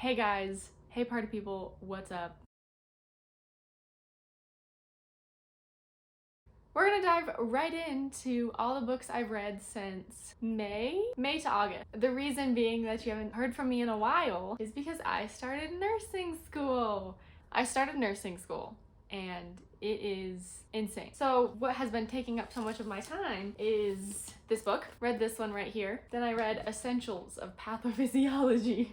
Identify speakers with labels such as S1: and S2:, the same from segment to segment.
S1: Hey guys, hey party people, what's up? We're gonna dive right into all the books I've read since May to August. The reason being that you haven't heard from me in a while is because I started nursing school. And it is insane. So what has been taking up so much of my time is this book. Read this one right here. Then I read Essentials of Pathophysiology.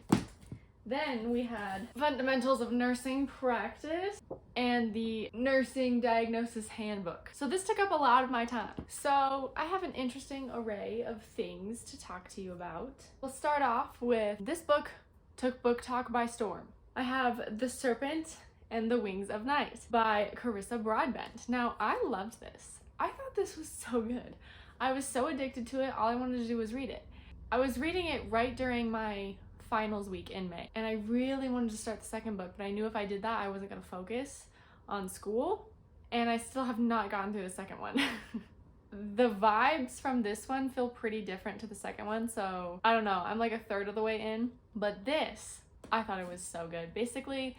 S1: Then we had Fundamentals of Nursing Practice and the Nursing Diagnosis Handbook. So this took up a lot of my time. So I have an interesting array of things to talk to you about. We'll start off with this book took book talk by storm. I have The Serpent and the Wings of Night by Carissa Broadbent. Now, I loved this. I thought this was so good. I was so addicted to it, all I wanted to do was read it. I was reading it right during my finals week in May, and I really wanted to start the second book, but I knew if I did that I wasn't going to focus on school, and I still have not gotten through the second one. The vibes from this one feel pretty different to the second one, so I don't know, I'm like a third of the way in, but this, I thought it was so good. Basically,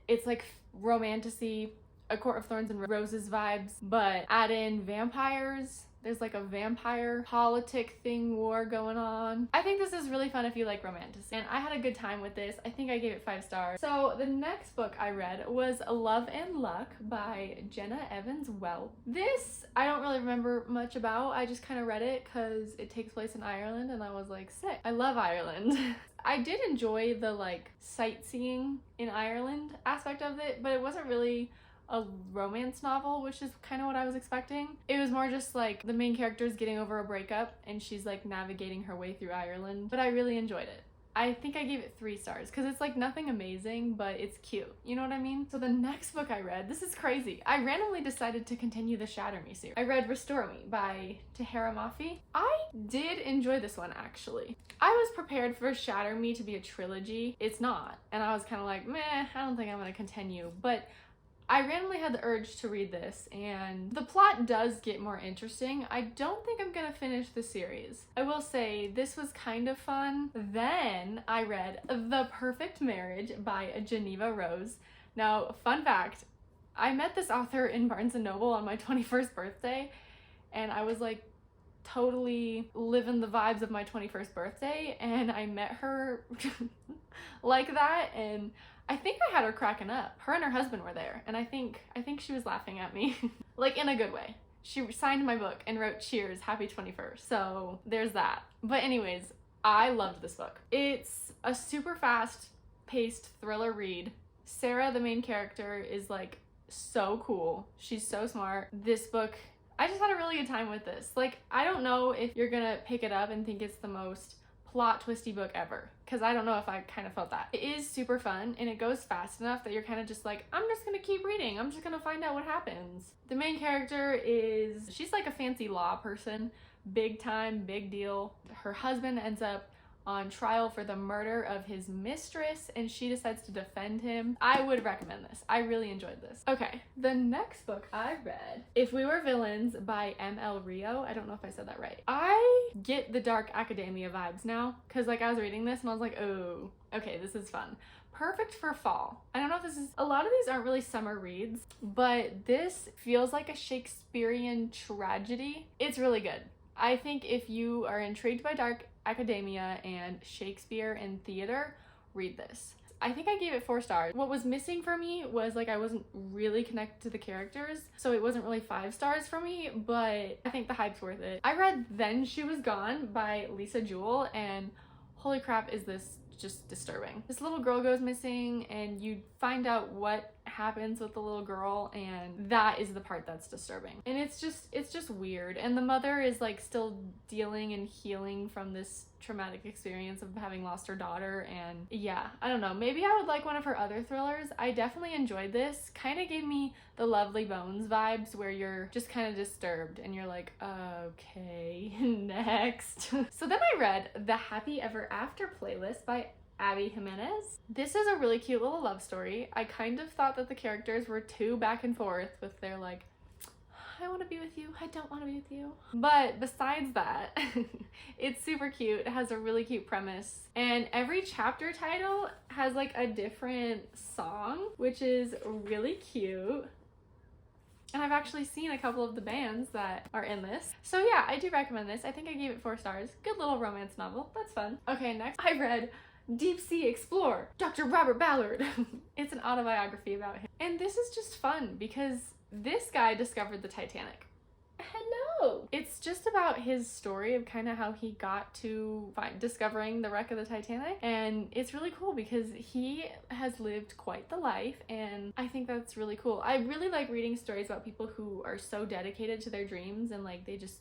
S1: it's like romantasy, A Court of Thorns and Roses vibes, but add in vampires. There's like a vampire politic thing war going on. I think this is really fun if you like romantasy, and I had a good time with this. I think I gave it 5 stars. So the next book I read was Love and Luck by Jenna Evans Welch. This I don't really remember much about. I just kind of read it because it takes place in Ireland, and I was like, sick. I love Ireland. I did enjoy the like sightseeing in Ireland aspect of it, but it wasn't really a romance novel, which is kind of what I was expecting. It was more just like the main character's getting over a breakup and she's like navigating her way through Ireland, but I really enjoyed it. I think I gave it 3 stars because it's like nothing amazing, but it's cute. You know what I mean? So the next book I read, this is crazy. I randomly decided to continue the Shatter Me series. I read Restore Me by Tahira Mafi. I did enjoy this one actually. I was prepared for Shatter Me to be a trilogy. It's not. And I was kind of like, meh, I don't think I'm going to continue. But I randomly had the urge to read this, and the plot does get more interesting. I don't think I'm gonna finish the series. I will say this was kind of fun. Then I read The Perfect Marriage by Geneva Rose. Now, fun fact, I met this author in Barnes & Noble on my 21st birthday, and I was like totally living the vibes of my 21st birthday, and I met her like that, and I think I had her cracking up. Her and her husband were there, and I think she was laughing at me. Like, in a good way. She signed my book and wrote cheers, happy 21st. So there's that. But anyways, I loved this book. It's a super fast paced thriller read. Sarah, the main character, is like so cool. She's so smart. This book, I just had a really good time with this. Like, I don't know if you're gonna pick it up and think it's the most plot twisty book ever, because I don't know if I kind of felt that. It is super fun, and it goes fast enough that you're kind of just like, I'm just gonna keep reading, I'm just gonna find out what happens. The main character she's like a fancy law person, big time, big deal. Her husband ends up on trial for the murder of his mistress, and she decides to defend him. I would recommend this. I really enjoyed this. Okay, the next book I read, If We Were Villains by M.L. Rio. I don't know if I said that right. I get the dark academia vibes now, because like I was reading this and I was like, oh, okay, this is fun. Perfect for fall. I don't know if this is, a lot of these aren't really summer reads, but this feels like a Shakespearean tragedy. It's really good. I think if you are intrigued by dark academia and Shakespeare and theater, read this. I think I gave it 4 stars. What was missing for me was like I wasn't really connected to the characters, so it wasn't really 5 stars for me, but I think the hype's worth it. I read Then She Was Gone by Lisa Jewell, and holy crap, is this just disturbing. This little girl goes missing, and you find out what happens with the little girl, and that is the part that's disturbing. And it's just weird, and the mother is like still dealing and healing from this traumatic experience of having lost her daughter, and yeah, I don't know, maybe I would like one of her other thrillers. I definitely enjoyed this. Kind of gave me the Lovely Bones vibes, where you're just kind of disturbed and you're like, okay, next. So then I read The Happy Ever After Playlist by Abby Jimenez. This is a really cute little love story. I kind of thought that the characters were too back and forth with their like, I want to be with you, I don't want to be with you. But besides that, it's super cute. It has a really cute premise, and every chapter title has like a different song, which is really cute. And I've actually seen a couple of the bands that are in this. So yeah, I do recommend this. I think I gave it 4 stars. Good little romance novel. That's fun. Okay, next I read Deep Sea Explorer, Dr. Robert Ballard. It's an autobiography about him. And this is just fun because this guy discovered the Titanic. Hello! It's just about his story of kind of how he got to discovering the wreck of the Titanic, and it's really cool because he has lived quite the life, and I think that's really cool. I really like reading stories about people who are so dedicated to their dreams and like they just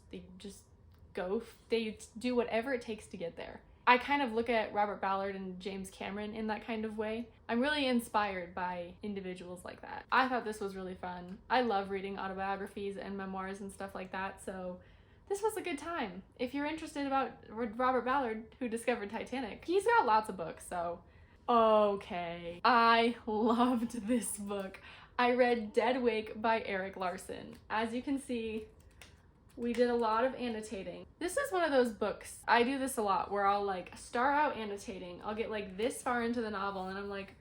S1: they do whatever it takes to get there. I kind of look at Robert Ballard and James Cameron in that kind of way. I'm really inspired by individuals like that. I thought this was really fun. I love reading autobiographies and memoirs and stuff like that, so this was a good time. If you're interested about Robert Ballard, who discovered Titanic, he's got lots of books, so okay. I loved this book. I read Dead Wake by Erik Larson. As you can see, we did a lot of annotating. This is one of those books, I do this a lot, where I'll like start out annotating. I'll get like this far into the novel and I'm like,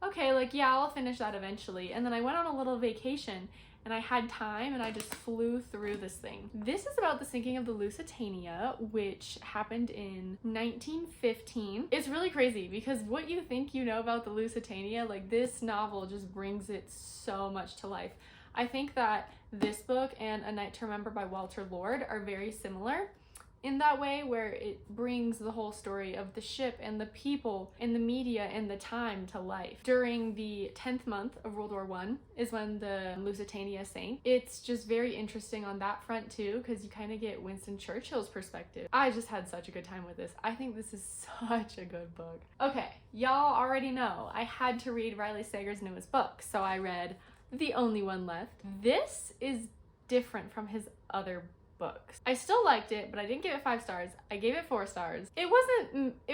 S1: okay, like yeah, I'll finish that eventually. And then I went on a little vacation and I had time and I just flew through this thing. This is about the sinking of the Lusitania, which happened in 1915. It's really crazy because what you think you know about the Lusitania, like this novel just brings it so much to life. I think that this book and A Night to Remember by Walter Lord are very similar in that way, where it brings the whole story of the ship and the people and the media and the time to life. During the 10th month of World War I is when the Lusitania sank. It's just very interesting on that front too, because you kind of get Winston Churchill's perspective. I just had such a good time with this. I think this is such a good book. Okay, y'all already know I had to read Riley Sager's newest book, so I read The Only One Left. This is different from his other books. I still liked it, but I didn't give it 5 stars. I gave it 4 stars. It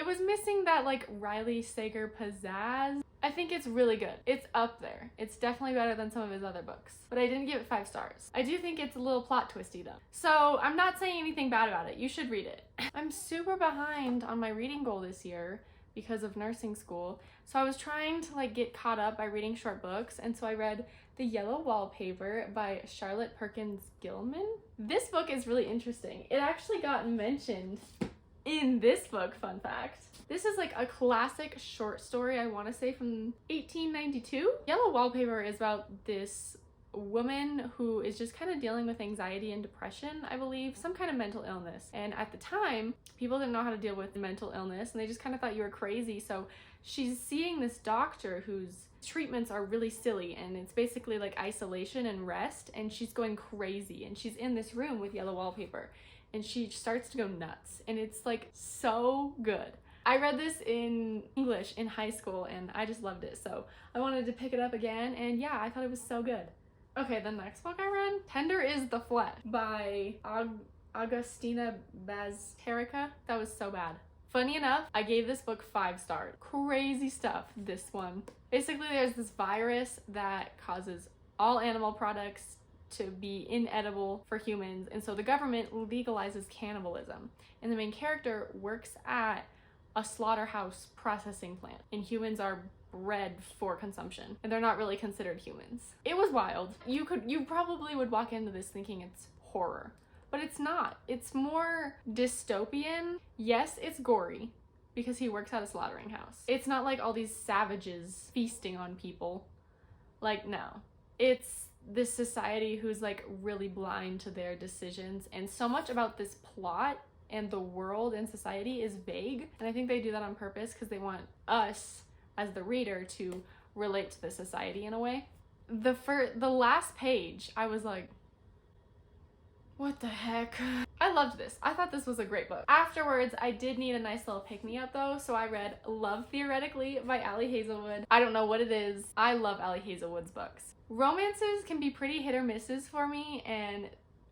S1: was missing that like Riley Sager pizzazz. I think it's really good. It's up there. It's definitely better than some of his other books, but I didn't give it 5 stars. I do think it's a little plot twisty though. So I'm not saying anything bad about it. You should read it. I'm super behind on my reading goal this year because of nursing school. So I was trying to like get caught up by reading short books, and so I read The Yellow Wallpaper by Charlotte Perkins Gilman. This book is really interesting. It actually got mentioned in this book, fun fact. This is like a classic short story, I want to say from 1892. Yellow Wallpaper is about this woman who is just kind of dealing with anxiety and depression, I believe, some kind of mental illness. And at the time, people didn't know how to deal with mental illness and they just kind of thought you were crazy. So she's seeing this doctor whose treatments are really silly, and it's basically like isolation and rest, and she's going crazy, and she's in this room with yellow wallpaper and she starts to go nuts, and it's like so good. I read this in English in high school and I just loved it, so I wanted to pick it up again, and yeah, I thought it was so good. Okay, the next book I read, Tender is the Flesh by Agustina Bazterrica. That was so bad. Funny enough, I gave this book 5 stars. Crazy stuff, this one. Basically, there's this virus that causes all animal products to be inedible for humans, and so the government legalizes cannibalism. And the main character works at a slaughterhouse processing plant, and humans are bred for consumption, and they're not really considered humans. It was wild. You probably would walk into this thinking it's horror, but it's not. It's more dystopian. Yes, it's gory because he works at a slaughtering house. It's not like all these savages feasting on people. Like, no. It's this society who's like really blind to their decisions, and so much about this plot and the world and society is vague, and I think they do that on purpose because they want us as the reader to relate to the society in a way. The last page, I was like, what the heck? I loved this. I thought this was a great book. Afterwards, I did need a nice little pick-me-up though, so I read Love Theoretically by Allie Hazelwood. I don't know what it is. I love Allie Hazelwood's books. Romances can be pretty hit or misses for me, and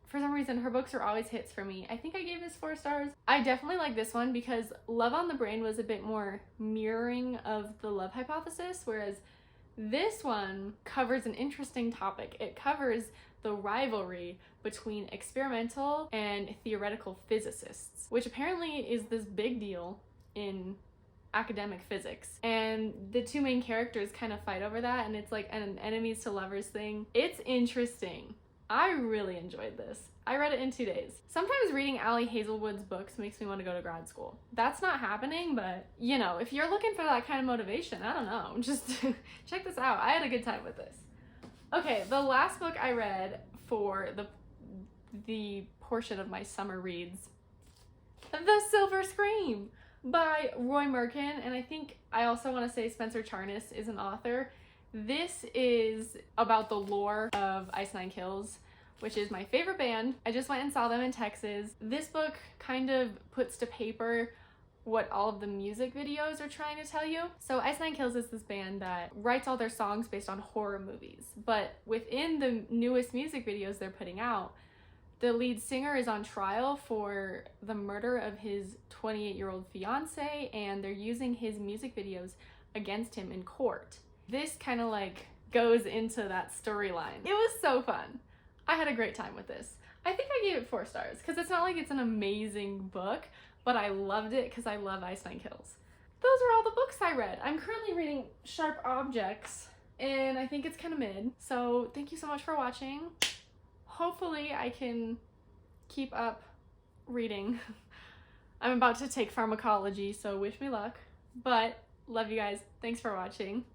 S1: for some reason, her books are always hits for me. I think I gave this 4 stars. I definitely like this one because Love on the Brain was a bit more mirroring of the Love Hypothesis, whereas this one covers an interesting topic. It covers the the rivalry between experimental and theoretical physicists, which apparently is this big deal in academic physics. And the two main characters kind of fight over that, and it's like an enemies to lovers thing. It's interesting. I really enjoyed this. I read it in 2 days. Sometimes reading Ali Hazelwood's books makes me want to go to grad school. That's not happening, but you know, if you're looking for that kind of motivation, I don't know, just check this out. I had a good time with this. Okay, the last book I read for the portion of my summer reads, The Silver Scream by Roy Merkin, and I think I also want to say Spencer Charnas is an author. This is about the lore of Ice Nine Kills, which is my favorite band. I just went and saw them in Texas. This book kind of puts to paper what all of the music videos are trying to tell you. So Ice Nine Kills is this band that writes all their songs based on horror movies, but within the newest music videos they're putting out, the lead singer is on trial for the murder of his 28-year-old fiance, and they're using his music videos against him in court. This kind of like goes into that storyline. It was so fun. I had a great time with this. I think I gave it 4 stars because it's not like it's an amazing book, but I loved it because I love Ice Nine Kills. Those are all the books I read. I'm currently reading Sharp Objects, and I think it's kind of mid. So thank you so much for watching. Hopefully I can keep up reading. I'm about to take pharmacology, so wish me luck. But love you guys. Thanks for watching.